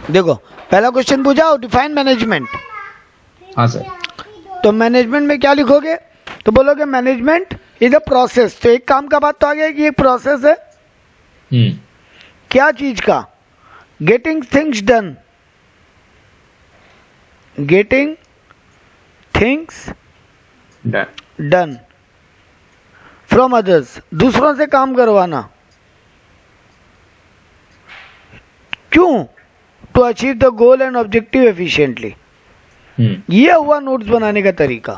देखो पहला क्वेश्चन पूछा, डिफाइन मैनेजमेंट। हाँ सर। तो मैनेजमेंट में क्या लिखोगे? तो बोलोगे मैनेजमेंट इज अ प्रोसेस। तो एक काम का बात तो आ गया कि एक प्रोसेस है। क्या चीज का? Getting things done. Getting things done from others, दूसरों से काम करवाना। क्यों? To achieve the goal and objective efficiently. ये हुआ नोट्स बनाने का तरीका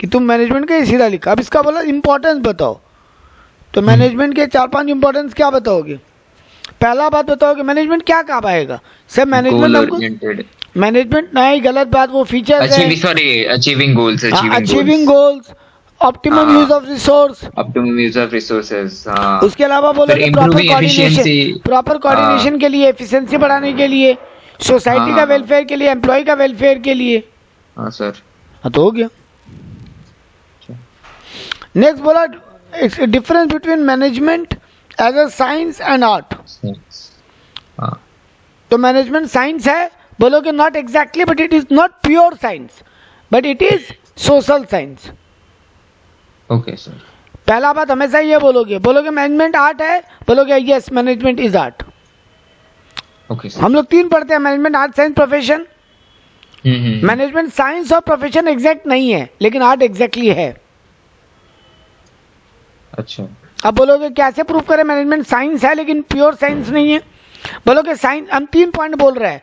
कि तुम मैनेजमेंट का सीधा लिखा। अब इसका बोला इंपॉर्टेंस बताओ। तो मैनेजमेंट के 4-5 इंपॉर्टेंस क्या बताओगे? पहला बात बताओगे मैनेजमेंट क्या काम आएगा? सर मैनेजमेंट नहीं, गलत बात, वो फीचर्स है। Achieving goals, optimum use of resources. उसके अलावा बोलोगे प्रॉपर कोऑर्डिनेशन के लिए, एफिशिएंसी बढ़ाने के लिए, सोसाइटी का वेलफेयर के लिए, एम्प्लॉय का वेलफेयर के लिए। हाँ सर। हाँ तो हो गया। नेक्स्ट बोला difference between management as a science and art. तो मैनेजमेंट साइंस है, बोलोगे not exactly, but it is not pure science, but it is social science. Okay sir. पहला बात हमेशा ये बोलोगे मैनेजमेंट आर्ट है, बोलोगे yes management is art. Okay sir. हम लोग 3 पढ़ते हैं, management, art, science, profession. Management science और प्रोफेशन एग्जैक्ट नहीं है, लेकिन आर्ट एग्जैक्टली है। अच्छा। अब बोलोगे कैसे प्रूव करें मैनेजमेंट साइंस है लेकिन प्योर साइंस नहीं है? बोलोगे साइंस, हम 3 पॉइंट बोल रहे हैं।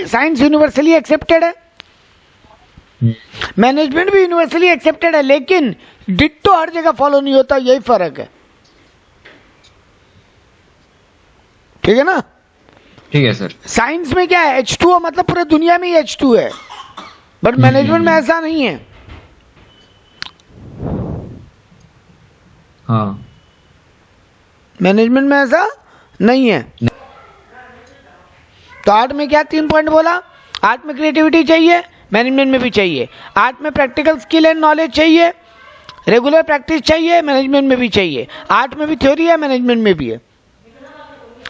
साइंस यूनिवर्सली एक्सेप्टेड है, मैनेजमेंट भी यूनिवर्सली एक्सेप्टेड है, लेकिन डिट्टो हर जगह फॉलो नहीं होता, यही फर्क है। ठीक है ना? ठीक है सर। साइंस में क्या है, H2O मतलब पूरे दुनिया में ही H2 है, बट मैनेजमेंट में ऐसा नहीं है। हाँ, मैनेजमेंट में ऐसा नहीं है। तो आर्ट में क्या 3 पॉइंट बोला? आर्ट में क्रिएटिविटी चाहिए, मैनेजमेंट में भी चाहिए। आर्ट में प्रैक्टिकल स्किल एंड नॉलेज चाहिए, रेगुलर प्रैक्टिस चाहिए, मैनेजमेंट में भी चाहिए। आर्ट में भी थ्योरी है, मैनेजमेंट में भी है।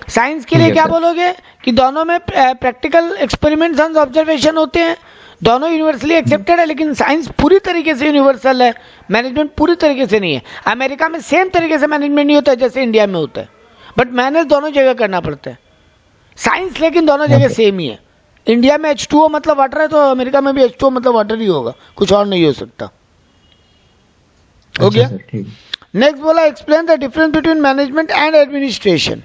साइंस के लिए क्या बोलोगे कि दोनों में प्रैक्टिकल एक्सपेरिमेंट्स एंड ऑब्जर्वेशन होते हैं, दोनों यूनिवर्सली एक्सेप्टेड है, लेकिन साइंस पूरी तरीके से यूनिवर्सल है, मैनेजमेंट पूरी तरीके से नहीं है। अमेरिका में सेम तरीके से मैनेजमेंट नहीं होता है जैसे इंडिया में होता है, बट मैनेज दोनों जगह करना पड़ता है। साइंस लेकिन दोनों जगह सेम ही है। इंडिया में H2O मतलब वाटर है, तो अमेरिका में भी H2O मतलब वाटर ही होगा, कुछ और नहीं हो सकता। हो गया? नेक्स्ट बोला explain the difference between management and administration.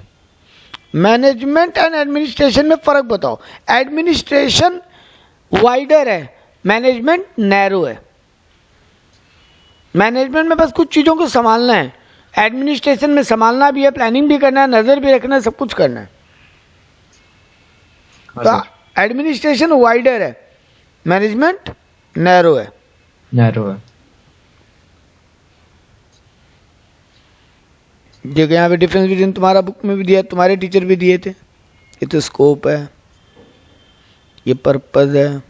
Management and administration में फर्क बताओ। एडमिनिस्ट्रेशन वाइडर है, मैनेजमेंट नैरो है। मैनेजमेंट में बस कुछ चीजों को संभालना है, एडमिनिस्ट्रेशन में संभालना भी है, प्लानिंग भी करना है, नजर भी रखना है, सब कुछ करना है। तो एडमिनिस्ट्रेशन वाइडर है, मैनेजमेंट नैरो है। देखो यहाँ पे डिफरेंस बिटवीन तुम्हारा बुक में भी दिया, तुम्हारे टीचर भी दिए थे। ये तो स्कोप है, ये पर्पज है,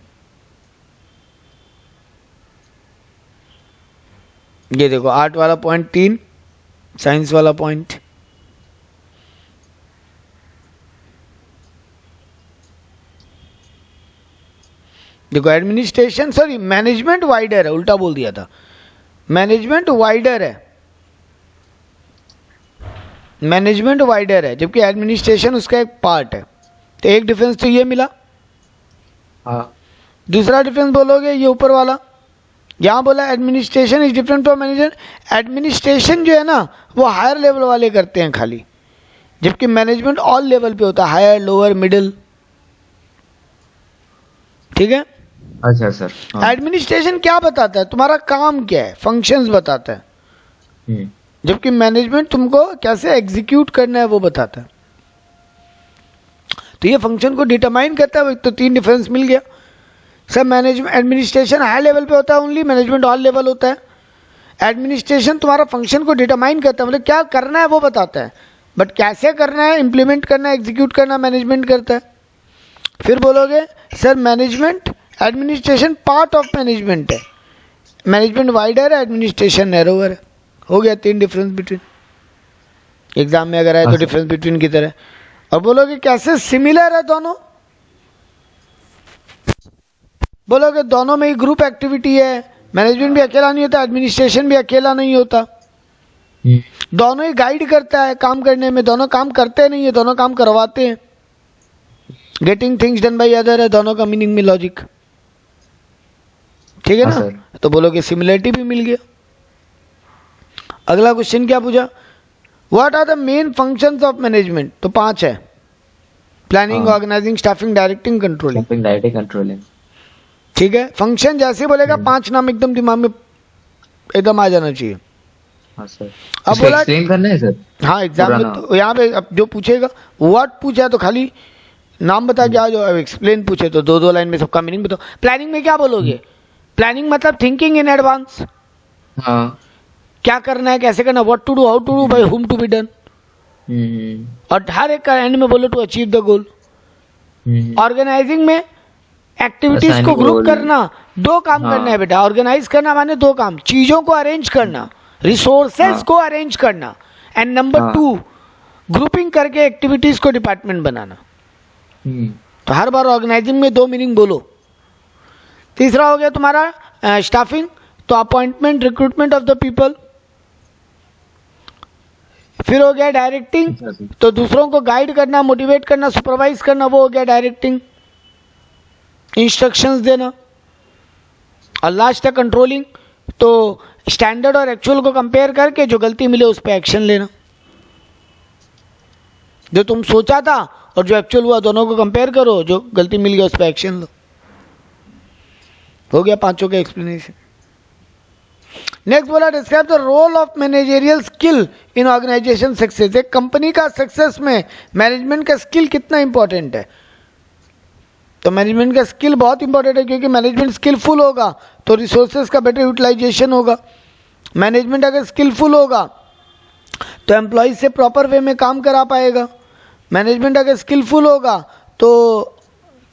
ये देखो आर्ट वाला पॉइंट 3, साइंस वाला पॉइंट। देखो एडमिनिस्ट्रेशन, सॉरी मैनेजमेंट वाइडर है, उल्टा बोल दिया था। मैनेजमेंट वाइडर है, मैनेजमेंट वाइडर है, जबकि एडमिनिस्ट्रेशन उसका एक पार्ट है। तो एक डिफरेंस तो ये मिला। हाँ। दूसरा डिफरेंस बोलोगे ये ऊपर वाला, यहां बोला administration is different from management. Administration जो है ना वो हायर लेवल वाले करते हैं खाली, जबकि मैनेजमेंट ऑल लेवल पे होता है, हायर, लोअर, मिडिल। ठीक है? अच्छा सर। एडमिनिस्ट्रेशन क्या बताता है, तुम्हारा काम क्या है, फंक्शंस बताता है, जबकि मैनेजमेंट तुमको कैसे एग्जीक्यूट करना है वो बताता है। तो ये फंक्शन को डिटरमाइन करता है। तो 3 डिफरेंस मिल गया। Sir management, administration high level पे होता है ओनली, मैनेजमेंट ऑल लेवल होता है। एडमिनिस्ट्रेशन तुम्हारा फंक्शन को डिटरमाइन करता है, मतलब क्या करना है वो बताता है, बट कैसे करना है, इंप्लीमेंट करना है, एग्जीक्यूट करना मैनेजमेंट करता है। फिर बोलोगे sir management, administration part of management है, मैनेजमेंट वाइडर है, एडमिनिस्ट्रेशन नैरोवर है। हो गया 3 डिफरेंस बिटवीन। एग्जाम में अगर आए तो डिफरेंस बिटवीन की तरह। और बोलोगे कैसे सिमिलर है दोनों, बोलोगे दोनों में ही ग्रुप एक्टिविटी है, मैनेजमेंट भी अकेला नहीं होता, एडमिनिस्ट्रेशन भी अकेला नहीं होता, दोनों ही गाइड करता है काम करने में, दोनों काम करते नहीं है, दोनों काम करवाते हैं। Getting things done by other है दोनों का मीनिंग में लॉजिक, ठीक है हाँ, ना। तो बोलोगे सिमिलरिटी भी मिल गया। अगला क्वेश्चन क्या पूछा, what are the main functions of management, तो 5 है, प्लानिंग, हाँ। Organizing, staffing, directing, controlling, shopping, directing, controlling. ठीक है। फंक्शन जैसे बोलेगा 5 नाम एकदम दिमाग में एकदम आ जाना चाहिए। हाँ सर, अब इसको बोला, एक्सप्लेन करना है सर। हाँ एग्जाम में पुराना। तो यहाँ पे अब जो पूछेगा व्हाट पूछा है तो खाली नाम बता के आ जाओ, अब एक्सप्लेन पूछे तो 2-2 लाइन में सबका मीनिंग बताओ। प्लानिंग में क्या बोलोगे, प्लानिंग मतलब थिंकिंग इन एडवांस, हाँ। क्या करना है, कैसे करना, what to do, how to do, by whom to be done, और हर एक का एंड में बोलो to achieve the goal. Organizing में एक्टिविटीज को Assigning ग्रुप goal। करना, 2 काम हाँ। करना है बेटा। ऑर्गेनाइज करना माने 2 काम, चीजों को अरेंज करना, रिसोर्सेज हाँ। को अरेंज करना, एंड नंबर हाँ। 2 ग्रुपिंग करके एक्टिविटीज को डिपार्टमेंट बनाना। तो हर बार ऑर्गेनाइजिंग में 2 मीनिंग बोलो। तीसरा हो गया तुम्हारा स्टाफिंग, तो appointment, recruitment of the people. फिर हो गया डायरेक्टिंग, तो दूसरों को गाइड करना, मोटिवेट करना, सुपरवाइज करना, वो हो गया डायरेक्टिंग, इंस्ट्रक्शंस देना। और लास्ट है कंट्रोलिंग, तो स्टैंडर्ड और एक्चुअल को कंपेयर करके जो गलती मिले उस पर एक्शन लेना। जो तुम सोचा था और जो एक्चुअल हुआ दोनों को कंपेयर करो, जो गलती मिल गया उस पर एक्शन लो। हो गया 5 का एक्सप्लेनेशन। नेक्स्ट बोला describe the role of managerial skill in organization success. एक कंपनी का सक्सेस में मैनेजमेंट का स्किल कितना इंपॉर्टेंट है। तो मैनेजमेंट का स्किल बहुत इंपॉर्टेंट है, क्योंकि मैनेजमेंट स्किलफुल होगा तो रिसोर्सेज का बेटर यूटिलाइजेशन होगा। मैनेजमेंट अगर स्किलफुल होगा तो एम्प्लॉयज से प्रॉपर वे में काम करा पाएगा। मैनेजमेंट अगर स्किलफुल होगा तो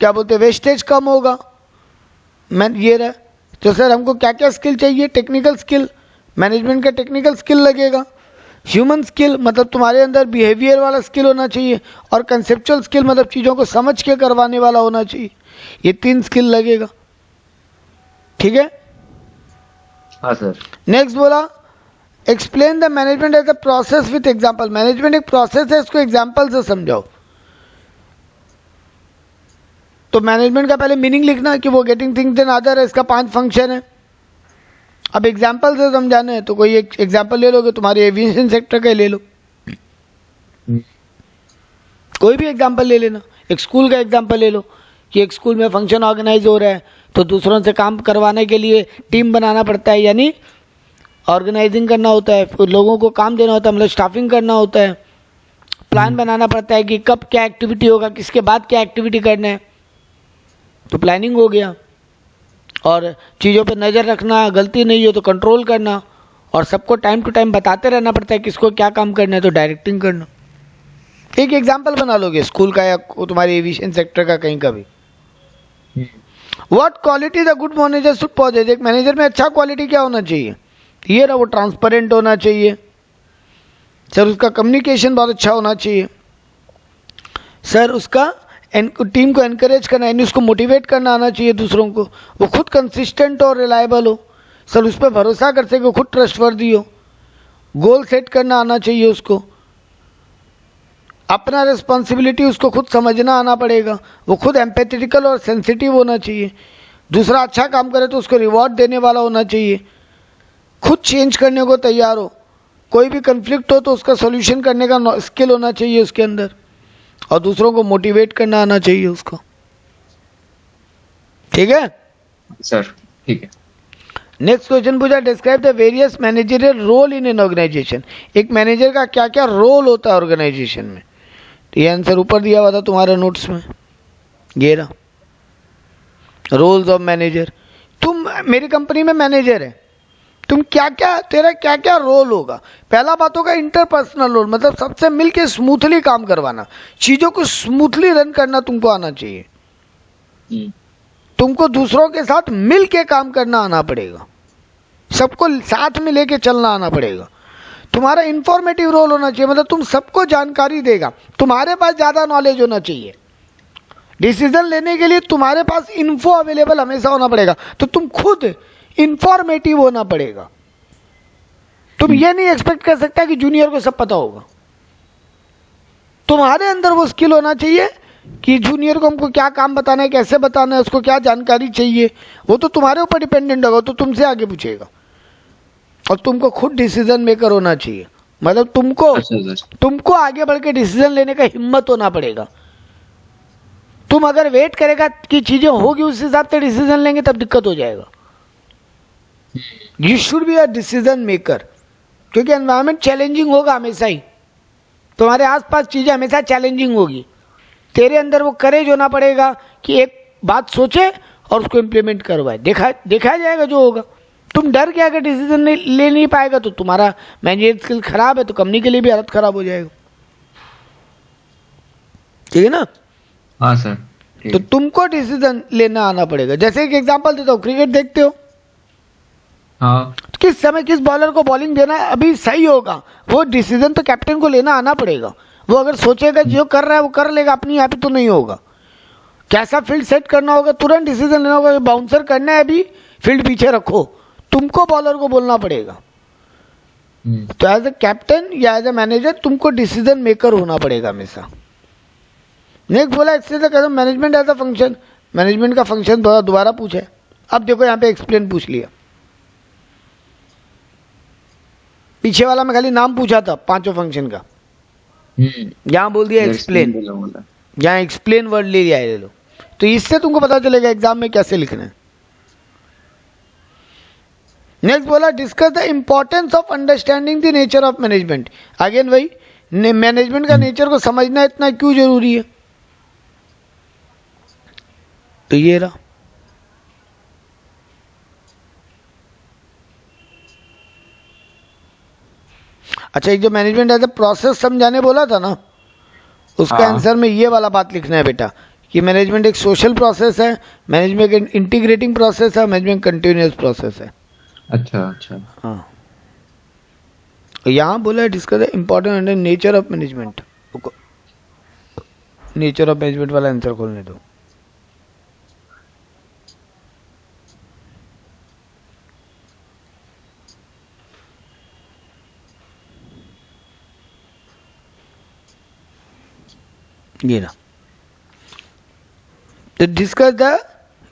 क्या बोलते हैं, वेस्टेज कम होगा। ये रहा। तो सर हमको क्या क्या स्किल चाहिए, टेक्निकल स्किल, मैनेजमेंट का टेक्निकल स्किल लगेगा। ह्यूमन स्किल मतलब तुम्हारे अंदर बिहेवियर वाला स्किल होना चाहिए, और कंसेप्चुअल स्किल मतलब चीज़ों को समझ के करवाने वाला होना चाहिए। ये 3 स्किल लगेगा, ठीक है। हाँ सर। नेक्स्ट बोला explain the management as a process with example. Management एक प्रोसेस है, इसको एग्जाम्पल से समझाओ। तो मैनेजमेंट का पहले मीनिंग लिखना कि वो गेटिंग थिंग्स देन अदर है, इसका 5 फंक्शन है। अब एग्जाम्पल से समझाना है तो कोई एक एग्जाम्पल ले लोगे, तुम्हारे एविएशन सेक्टर का ले लो, कोई भी एग्जाम्पल ले लेना। एक स्कूल का एग्जाम्पल ले लो कि एक स्कूल में फंक्शन ऑर्गेनाइज हो रहा है, तो दूसरों से काम करवाने के लिए टीम बनाना पड़ता है, यानी ऑर्गेनाइजिंग करना होता है, फिर लोगों को काम देना होता है, मतलब स्टाफिंग करना होता है, प्लान बनाना पड़ता है कि कब क्या एक्टिविटी होगा, किसके बाद क्या एक्टिविटी करना है, तो प्लानिंग हो गया। और चीज़ों पे नज़र रखना, गलती नहीं हो तो कंट्रोल करना, और सबको टाइम टू टाइम बताते रहना पड़ता है किसको क्या काम करना है, तो डायरेक्टिंग करना। एक एग्जाम्पल बना लोगे स्कूल का या तुम्हारे एविएशन सेक्टर का, कहीं का भी। What quality the good manager should possess. एक मैनेजर में अच्छा क्वालिटी क्या होना चाहिए, ये ना वो ट्रांसपेरेंट होना चाहिए सर, उसका कम्युनिकेशन बहुत अच्छा होना चाहिए सर, उसका टीम को एनकरेज करना यानी उसको मोटिवेट करना आना चाहिए दूसरों को, वो खुद कंसिस्टेंट और रिलायबल हो सर, उस पर भरोसा कर सके, खुद ट्रस्टवर्दी हो, गोल सेट करना आना चाहिए उसको, अपना रिस्पॉन्सिबिलिटी उसको खुद समझना आना पड़ेगा, वो खुद एम्पैथेटिकल और सेंसिटिव होना चाहिए, दूसरा अच्छा काम करे तो उसको रिवॉर्ड देने वाला होना चाहिए, खुद चेंज करने को तैयार हो, कोई भी कन्फ्लिक्ट हो तो उसका सॉल्यूशन करने का स्किल होना चाहिए उसके अंदर, और दूसरों को मोटिवेट करना आना चाहिए उसको। ठीक है सर, ठीक है। नेक्स्ट क्वेश्चन पूछा describe the various managerial role in an organization. एक मैनेजर का क्या क्या रोल होता है ऑर्गेनाइजेशन में, तो ये आंसर ऊपर दिया हुआ था तुम्हारे नोट्स में, ये रहा रोल्स ऑफ मैनेजर। तुम मेरी कंपनी में मैनेजर है, तुम क्या क्या, तेरा क्या क्या रोल होगा। पहला बात होगा इंटरपर्सनल रोल, मतलब सबसे मिलके स्मूथली काम करवाना, चीजों को स्मूथली रन करना तुमको आना चाहिए, तुमको दूसरों के साथ मिल के काम करना आना पड़ेगा, सबको साथ में लेके चलना आना पड़ेगा। तुम्हारा इंफॉर्मेटिव रोल होना चाहिए, मतलब तुम सबको जानकारी देगा, तुम्हारे पास ज्यादा नॉलेज होना चाहिए, डिसीजन लेने के लिए तुम्हारे पास इन्फो अवेलेबल हमेशा होना पड़ेगा, तो तुम खुद इंफॉर्मेटिव होना पड़ेगा। तुम ये नहीं एक्सपेक्ट कर सकता कि जूनियर को सब पता होगा। तुम्हारे अंदर वो स्किल होना चाहिए कि जूनियर को हमको क्या काम बताना है, कैसे बताना है, उसको क्या जानकारी चाहिए, वो तो तुम्हारे ऊपर डिपेंडेंट होगा, तो तुमसे आगे पूछेगा। और तुमको खुद डिसीजन मेकर होना चाहिए, मतलब तुमको आगे बढ़ के डिसीजन लेने का हिम्मत होना पड़ेगा। तुम अगर वेट करेगा कि चीजें होगी उस हिसाब से डिसीजन लेंगे तब दिक्कत हो जाएगा। You should be a decision maker, क्योंकि एनवायरमेंट चैलेंजिंग होगा हमेशा ही, तुम्हारे आसपास चीजें हमेशा चैलेंजिंग होगी। तेरे अंदर वो करेज होना पड़ेगा कि एक बात सोचे और उसको इम्प्लीमेंट करवाए, देखा जाएगा जो होगा। तुम डर के अगर डिसीजन ले नहीं पाएगा तो तुम्हारा मैनेजर स्किल खराब है, तो कंपनी के लिए भी हालत खराब हो जाएगा। ठीक है ना? हाँ सर। तो तुमको डिसीजन लेना आना पड़ेगा। जैसे एक एग्जांपल देता हूँ, क्रिकेट देखते हो, हाँ किस समय किस बॉलर को बॉलिंग देना अभी सही होगा, वो डिसीजन तो कैप्टन को लेना आना पड़ेगा। वो अगर सोचेगा जो कर रहा है वो कर लेगा, अपनी यहाँ पे तो नहीं होगा। कैसा फील्ड सेट करना होगा, तुरंत डिसीजन लेना होगा। बाउंसर करना है अभी, फील्ड पीछे रखो, तुमको बॉलर को बोलना पड़ेगा। तो एज ए कैप्टन या एज ए मैनेजर तुमको डिसीजन मेकर होना पड़ेगा हमेशा। नेक्स्ट बोला इससे तो management as a function, management का फंक्शन दोबारा पूछा है। अब देखो यहाँ पे एक्सप्लेन पूछ लिया, पीछे वाला में खाली नाम पूछा था पांचों फंक्शन का, यहाँ बोल दिया एक्सप्लेन, यहाँ एक्सप्लेन वर्ड ले लिया है, ले लो। तो इससे तुमको पता चलेगा एग्जाम में कैसे लिखना है। नेक्स्ट बोला discuss the importance of understanding the nature of management. Again वही, मैनेजमेंट का नेचर को समझना इतना क्यों जरूरी है, तो ये रहा। अच्छा, एक जो मैनेजमेंट एज ए प्रोसेस समझाने बोला था ना, उसका आंसर में ये वाला बात लिखना है बेटा कि मैनेजमेंट एक सोशल प्रोसेस है, मैनेजमेंट एक इंटीग्रेटिंग प्रोसेस है, मैनेजमेंट कंटिन्यूअस प्रोसेस है। अच्छा हाँ, यहाँ बोला है discuss the important nature of management. Nature of management वाला आंसर खोलने दो। ये ना, तो डिस्कस द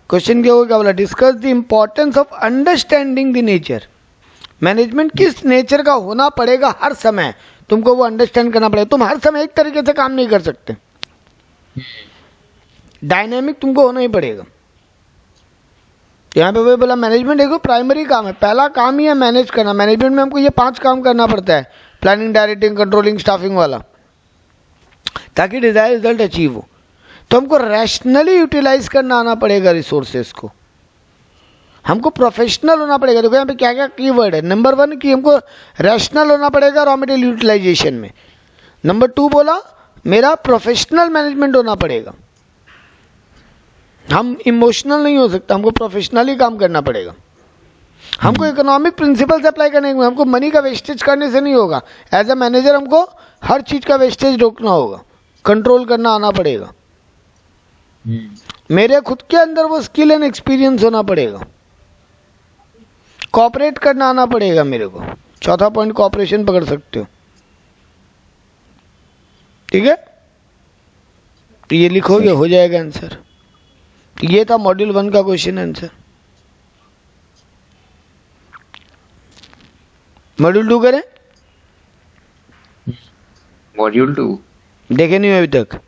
क्वेश्चन क्या बोला, discuss the importance of understanding the nature. Management किस नेचर का होना पड़ेगा, हर समय तुमको वो अंडरस्टैंड करना पड़ेगा। तुम हर समय एक तरीके से काम नहीं कर सकते, डायनेमिक तुमको होना ही पड़ेगा। यहाँ पे वही बोला मैनेजमेंट एक प्राइमरी काम है, पहला काम ही है मैनेज करना। मैनेजमेंट में हमको ये 5 काम करना पड़ता है, प्लानिंग, डायरेक्टिंग, कंट्रोलिंग, स्टाफिंग वाला, ताकि डिजायर रिजल्ट अचीव हो। तो हमको रैशनली यूटिलाइज करना आना पड़ेगा रिसोर्सेस को, हमको प्रोफेशनल होना पड़ेगा। देखो यहाँ पे क्या क्या कीवर्ड है। नंबर 1 कि हमको रैशनल होना पड़ेगा रॉ मटेरियल यूटिलाइजेशन में। नंबर 2 बोला मेरा प्रोफेशनल मैनेजमेंट होना पड़ेगा, हम इमोशनल नहीं हो सकता, हमको प्रोफेशनली काम करना पड़ेगा। हमको इकोनॉमिक प्रिंसिपल्स अप्लाई करने में, हमको मनी का वेस्टेज करने से नहीं होगा। एज ए मैनेजर हमको हर चीज का वेस्टेज रोकना होगा, कंट्रोल करना आना पड़ेगा। मेरे खुद के अंदर वो स्किल एंड एक्सपीरियंस होना पड़ेगा, कॉपरेट करना आना पड़ेगा मेरे को। चौथा पॉइंट कॉपरेशन पकड़ सकते हो, ठीक है? तो ये लिखोगे हो जाएगा आंसर। ये था मॉड्यूल 1 का क्वेश्चन आंसर। मॉड्यूल 2 करें? मॉड्यूल 2 देखे नहीं अभी तक?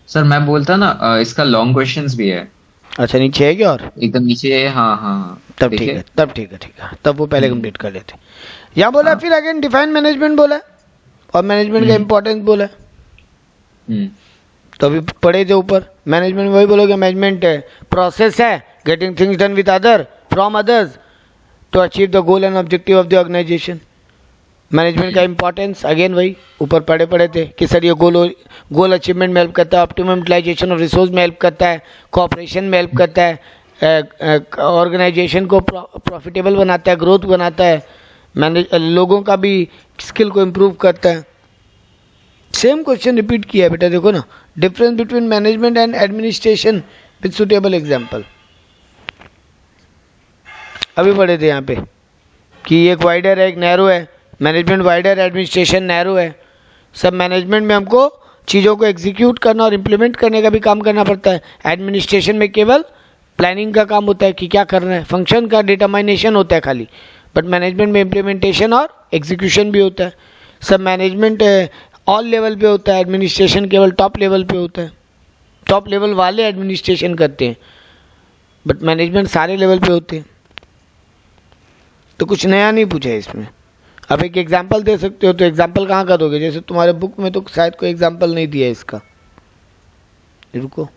सर मैं बोलता ना, इसका लॉन्ग क्वेश्चंस भी है। अच्छा, नीचे है क्या और? एकदम नीचे है। हाँ तब ठीक है, तब ठीक है, ठीक है, तब वो पहले कंप्लीट कर लेते। यहाँ बोला हाँ। फिर अगेन डिफाइन मैनेजमेंट बोला है और मैनेजमेंट का इंपॉर्टेंस बोला है। तो अभी पढ़े थे ऊपर, मैनेजमेंट वही बोलोगे, मैनेजमेंट है प्रोसेस है, getting things done with other from others to achieve the goal and objective of the organization. Management का इंपॉर्टेंस अगेन वही ऊपर पढ़े थे कि सर ये गोल अचीवमेंट में हेल्प करता है, ऑप्टिमम यूटिलाइजेशन ऑफ रिसोर्स में हेल्प करता है, कोऑपरेशन में हेल्प करता है, ऑर्गेनाइजेशन को प्रॉफिटेबल बनाता है, ग्रोथ बनाता है, लोगों का भी स्किल को इम्प्रूव करता है। सेम क्वेश्चन रिपीट किया है बेटा, देखो ना, difference between management and administration with suitable example. अभी पढ़े थे यहाँ पे कि एक वाइडर है एक नैरो है, मैनेजमेंट वाइडर एडमिनिस्ट्रेशन नैरो है। सब मैनेजमेंट में हमको चीज़ों को एग्जीक्यूट करना और इम्प्लीमेंट करने का भी काम करना पड़ता है। एडमिनिस्ट्रेशन में केवल प्लानिंग का काम होता है कि क्या करना है, फंक्शन का डिटरमाइनेशन होता है खाली। बट मैनेजमेंट में इम्प्लीमेंटेशन और एग्जीक्यूशन भी होता है। सब मैनेजमेंट ऑल लेवल पे होता है, एडमिनिस्ट्रेशन केवल टॉप लेवल पे होता है। टॉप लेवल वाले एडमिनिस्ट्रेशन करते हैं, बट मैनेजमेंट सारे लेवल पे होते हैं। तो कुछ नया नहीं पूछा है इसमें। अब एक एग्जाम्पल दे सकते हो, तो एग्जाम्पल कहाँ का दोगे? जैसे तुम्हारे बुक में तो शायद कोई एग्जाम्पल नहीं दिया है इसका। रुको,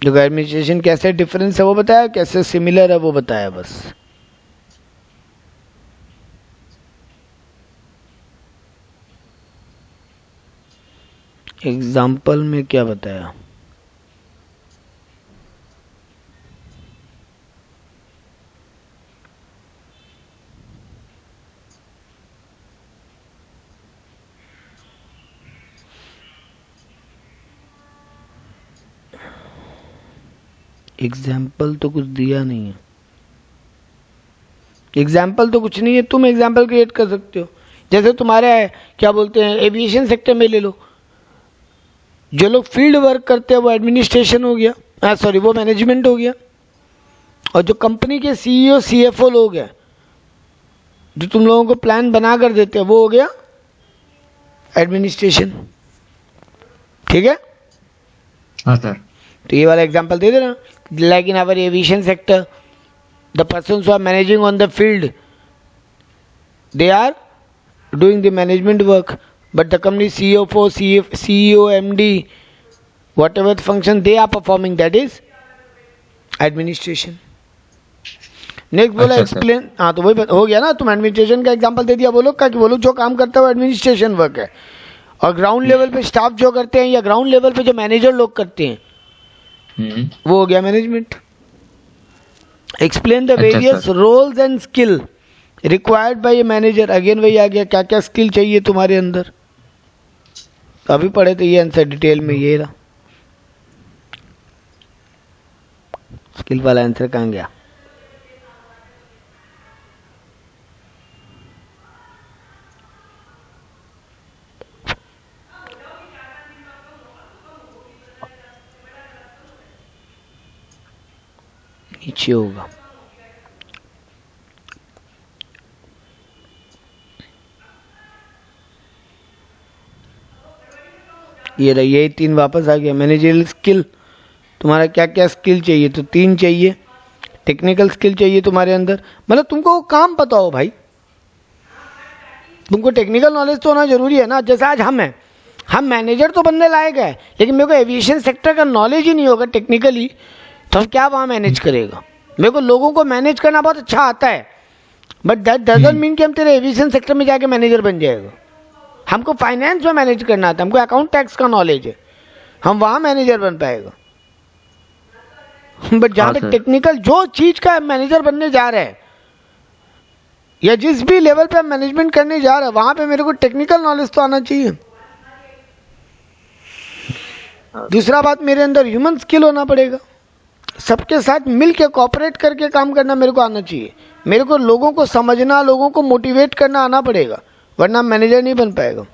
जो एडमिनिस्ट्रेशन कैसे डिफरेंस है वो बताया, कैसे सिमिलर है वो बताया बस। एग्जाम्पल में क्या बताया? एग्जाम्पल तो कुछ दिया नहीं है। एग्जाम्पल तो कुछ नहीं है, तुम एग्जाम्पल क्रिएट कर सकते हो। जैसे तुम्हारे क्या बोलते हैं एविएशन सेक्टर में ले लो, जो लोग फील्ड वर्क करते हैं वो एडमिनिस्ट्रेशन हो गया, सॉरी वो मैनेजमेंट हो गया। और जो कंपनी के सीईओ सीएफओ लोग हैं जो तुम लोगों को प्लान बना कर देते हैं वो हो गया एडमिनिस्ट्रेशन। ठीक है? हाँ सर। तो ये वाला एग्जांपल दे देना, like in our aviation sector the persons who are managing on the field they are doing the management work, but the company CEO, MD, whatever the function they are performing, that is administration. Next बोला explain. हाँ तो वही हो गया ना, तुम administration का example दे दिया। वो लोग का कि वो लोग जो काम करते हैं वो एडमिनिस्ट्रेशन वर्क है, और ग्राउंड लेवल पे स्टाफ जो करते हैं या ग्राउंड लेवल पे जो मैनेजर लोग करते हैं वो हो गया management. Explain the various roles and skill required by a manager. Again वही आ गया, क्या क्या स्किल चाहिए तुम्हारे अंदर। अभी पढ़े थे ये आंसर डिटेल में, ये रहा स्किल वाला आंसर। कहाँ गया? नीचे होगा। ये रही, यही तीन वापस आ गया। मैनेजरियल स्किल तुम्हारा क्या क्या स्किल चाहिए? तो तीन चाहिए। टेक्निकल स्किल चाहिए तुम्हारे अंदर, मतलब तुमको काम पता हो भाई, तुमको टेक्निकल नॉलेज तो होना जरूरी है ना। जैसे आज हम हैं, हम मैनेजर तो बनने लायक है, लेकिन मेरे को एविएशन सेक्टर का नॉलेज ही नहीं होगा टेक्निकली, तो हम क्या वहाँ मैनेज करेगा? मेरे को लोगों को मैनेज करना बहुत अच्छा आता है, बट दैट डजंट मीन कि हम तेरे एविएशन सेक्टर में जाके मैनेजर बन जाएगा। हमको फाइनेंस में मैनेज करना आता है, हमको अकाउंट टैक्स का नॉलेज है, हम वहाँ मैनेजर बन पाएगा। बट जहाँ पे टेक्निकल जो चीज का मैनेजर बनने जा रहे हैं या जिस भी लेवल पे मैनेजमेंट करने जा रहे हैं, वहां पे मेरे को टेक्निकल नॉलेज तो आना चाहिए। दूसरा बात, मेरे अंदर ह्यूमन स्किल होना पड़ेगा, सबके साथ मिल के कोऑपरेट करके काम करना मेरे को आना चाहिए। मेरे को लोगों को समझना, लोगों को मोटिवेट करना आना पड़ेगा, वरना मैनेजर नहीं बन पाएगा।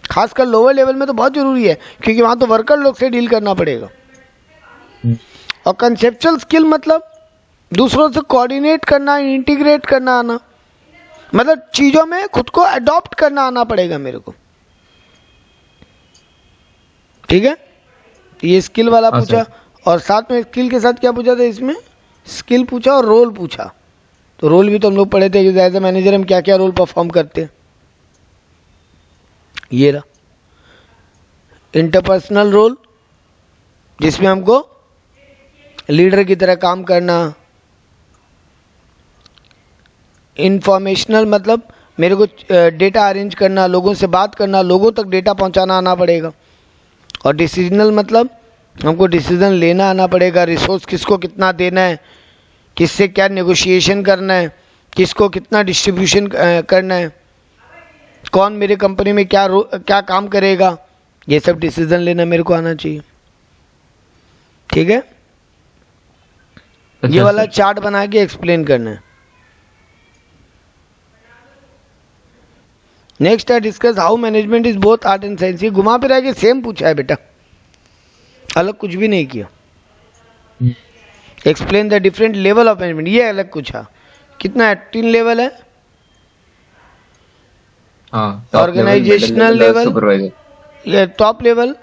खासकर लोअर लेवल में तो बहुत जरूरी है, क्योंकि वहां तो वर्कर लोग से डील करना पड़ेगा। और कंसेप्चुअल स्किल मतलब दूसरों से कोऑर्डिनेट करना, इंटीग्रेट करना आना, मतलब चीजों में खुद को अडॉप्ट करना आना पड़ेगा मेरे को। ठीक है? ये स्किल वाला पूछा, और साथ में स्किल के साथ क्या पूछा था इसमें? स्किल पूछा और रोल पूछा। तो रोल भी तो हम लोग पढ़े थे कि एज ए मैनेजर हम क्या क्या रोल परफॉर्म करते हैं। ये रहा इंटरपर्सनल रोल, जिसमें हमको लीडर की तरह काम करना। इंफॉर्मेशनल मतलब मेरे को डेटा अरेंज करना, लोगों से बात करना, लोगों तक डेटा पहुंचाना आना पड़ेगा। और डिसीजनल मतलब हमको डिसीजन लेना आना पड़ेगा, रिसोर्स किसको कितना देना है, किससे क्या नेगोशिएशन करना है, किसको कितना डिस्ट्रीब्यूशन करना है, कौन मेरे कंपनी में क्या काम करेगा, ये सब डिसीजन लेना मेरे को आना चाहिए। ठीक है, ये वाला चार्ट बना के एक्सप्लेन करना है। नेक्स्ट है discuss how management is both art and science. ये घुमा फिरा के सेम पूछा है बेटा, अलग कुछ भी नहीं किया। Explain the different level of management, ये अलग पूछा। कितना है? 3 लेवल है, ऑर्गेनाइजेशनल लेवल, ये टॉप लेवल,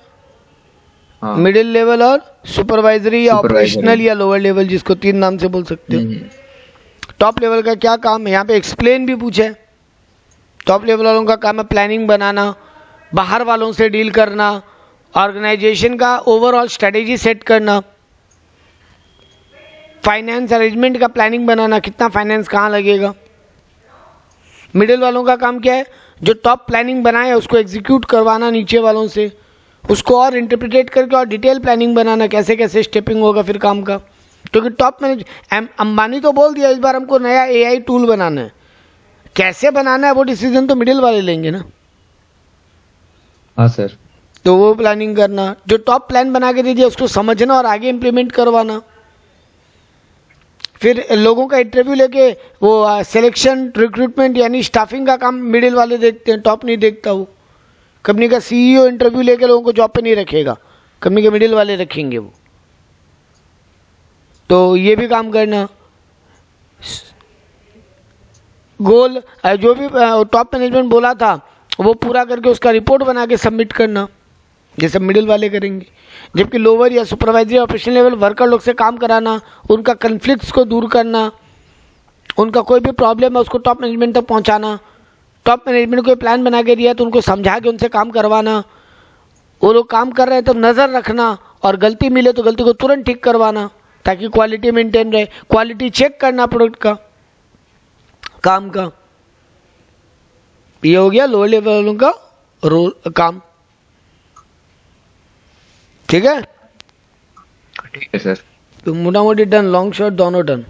मिडिल लेवल और सुपरवाइजरी या ऑपरेशनल या लोअर लेवल, जिसको 3 नाम से बोल सकते हो। टॉप लेवल का क्या काम है, यहाँ पे एक्सप्लेन भी पूछे। टॉप लेवल वालों का काम है प्लानिंग बनाना, बाहर वालों से डील करना, ऑर्गेनाइजेशन का ओवरऑल स्ट्रेटेजी सेट करना, फाइनेंस अरेंजमेंट का प्लानिंग बनाना, कितना फाइनेंस कहाँ लगेगा। मिडिल वालों का काम क्या है, जो टॉप प्लानिंग बनाए उसको एग्जीक्यूट करवाना नीचे वालों से, उसको और इंटरप्रिटेट करके और डिटेल प्लानिंग बनाना, कैसे कैसे स्टेपिंग होगा फिर काम का। क्योंकि टॉप मैनेज अंबानी तो बोल दिया इस बार हमको नया AI टूल बनाना है, कैसे बनाना है वो डिसीजन तो मिडिल वाले लेंगे ना। हाँ सर। तो वो प्लानिंग करना, जो टॉप प्लान बना के दे दिया उसको समझना और आगे इंप्लीमेंट करवाना। फिर लोगों का इंटरव्यू लेके वो सिलेक्शन रिक्रूटमेंट यानी स्टाफिंग का काम मिडिल वाले देखते हैं, टॉप नहीं देखता। वो कंपनी का CEO इंटरव्यू लेके लोगों को जॉब पे नहीं रखेगा, कंपनी के मिडिल वाले रखेंगे वो। तो ये भी काम करना। गोल जो भी टॉप मैनेजमेंट बोला था वो पूरा करके उसका रिपोर्ट बना के सबमिट करना, ये सब मिडिल वाले करेंगे। जबकि लोअर या सुपरवाइजरी ऑपरेशन लेवल वर्कर लोग से काम कराना, उनका कन्फ्लिक्ट्स को दूर करना, उनका कोई भी प्रॉब्लम है उसको टॉप मैनेजमेंट तक पहुंचाना। टॉप मैनेजमेंट को प्लान बना के दिया तो उनको समझा के उनसे काम करवाना। वो लोग काम कर रहे हैं तो नज़र रखना और गलती मिले तो गलती को तुरंत ठीक करवाना ताकि क्वालिटी मेंटेन रहे। क्वालिटी चेक करना प्रोडक्ट का, काम का। ये हो गया लोअर लेवल वालों का रोल काम। ठीक है, ठीक है सर। तो मोटा मोटी डन, लॉन्ग शॉट दोनों डन।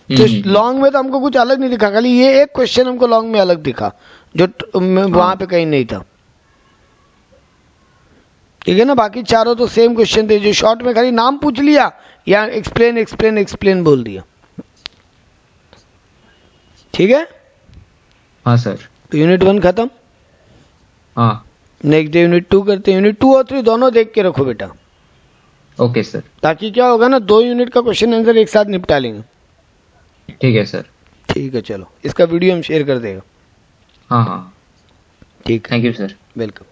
तो लॉन्ग में तो हमको कुछ अलग नहीं दिखा, खाली ये एक क्वेश्चन हमको लॉन्ग में अलग दिखा जो वहां पे कहीं नहीं था। ठीक है ना, बाकी चारों तो सेम क्वेश्चन थे। जो शॉर्ट में खाली नाम पूछ लिया या एक्सप्लेन एक्सप्लेन एक्सप्लेन बोल दिया। ठीक है, हाँ सर। तो यूनिट 1 खत्म। हाँ, नेक्स्ट डे यूनिट 2 करते हैं। यूनिट 2 और 3 दोनों देख के रखो बेटा, ओके सर। ताकि क्या होगा ना, 2 यूनिट का क्वेश्चन आंसर एक साथ निपटा लेंगे। ठीक है सर। ठीक है, चलो इसका वीडियो हम शेयर कर देगा। हाँ हाँ, ठीक है, थैंक यू सर। वेलकम।